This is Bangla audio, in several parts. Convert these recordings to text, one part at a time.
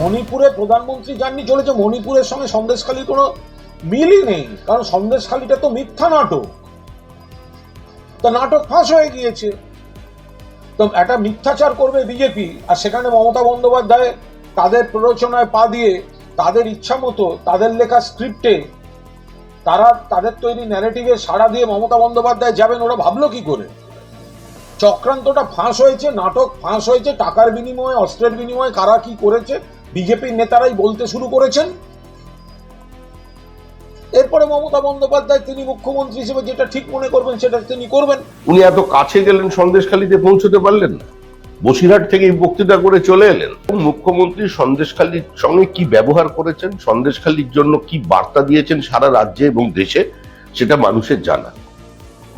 মণিপুরে প্রধানমন্ত্রী যাননি, চলেছে। মণিপুরের সঙ্গে সন্দেশখালীর কোনো মিলই নেই, কারণ সন্দেশখালীটা তো মিথ্যা নাটক। তো নাটক ফাঁস হয়ে গিয়েছে। তো একটা মিথ্যাচার করবে বিজেপি, আর সেখানে মমতা বন্দ্যোপাধ্যায় তাদের প্ররোচনায় পা দিয়ে তাদের ইচ্ছা মতো তাদের লেখা স্ক্রিপ্টে তাদের তৈরি ন্যারেটিভে সাড়া দিয়ে মমতা বন্দ্যোপাধ্যায় যাবেন, ওরা ভাবলো কি করে? চক্রান্তটা ফাঁস হয়েছে, নাটক ফাঁস হয়েছে। টাকার বিনিময়ে, অস্ত্রের বিনিময়ে কারা কি করেছে বিজেপির নেতারাই বলতে শুরু করেছেন। এরপরে মমতা বন্দ্যোপাধ্যায় তিনি মুখ্যমন্ত্রী হিসেবে যেটা ঠিক মনে করবেন সেটা তিনি করবেন। উনি এত কাছে গেলেন, সন্দেশখালীতে পৌঁছতে পারলেন না, বসিরহাট থেকে এই বক্তৃতা করে চলে এলেন। মুখ্যমন্ত্রী সন্দেশখালীর সঙ্গে কি ব্যবহার করেছেন, সন্দেশখালীর জন্য কি বার্তা দিয়েছেন সারা রাজ্যে এবং দেশে, সেটা মানুষের জানা।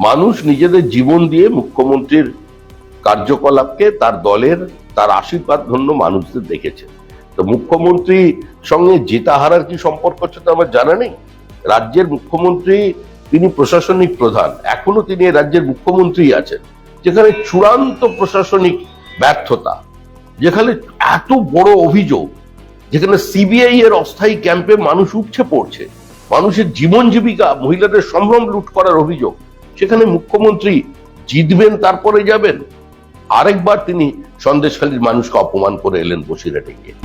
মানুষ নিজেদের জীবন দিয়ে মুখ্যমন্ত্রীর কার্যকলাপকে, তার দলের, তার আশীর্বাদ ধন্য মানুষদের দেখেছে। তো মুখ্যমন্ত্রী সঙ্গে জেতা হারার কি সম্পর্ক সেটা আমার জানা নেই। রাজ্যের মুখ্যমন্ত্রী, তিনি প্রশাসনিক প্রধান, এখনো তিনি রাজ্যের মুখ্যমন্ত্রী আছেন, যেখানে চূড়ান্ত প্রশাসনিক ব্যর্থতা, যেখানে এত বড় অভিযোগ, যেখানে সিবিআই এর অস্থায়ী ক্যাম্পে মানুষ উপচে পড়ছে, মানুষের জীবন জীবিকা, মহিলাদের সম্ভ্রম লুট করার অভিযোগ, সেখানে মুখ্যমন্ত্রী জিতবেন তারপরে যাবেন? আরেকবার তিনি সন্দেশখালীর মানুষকে অপমান করে এলেন বসিরহাটে গিয়ে।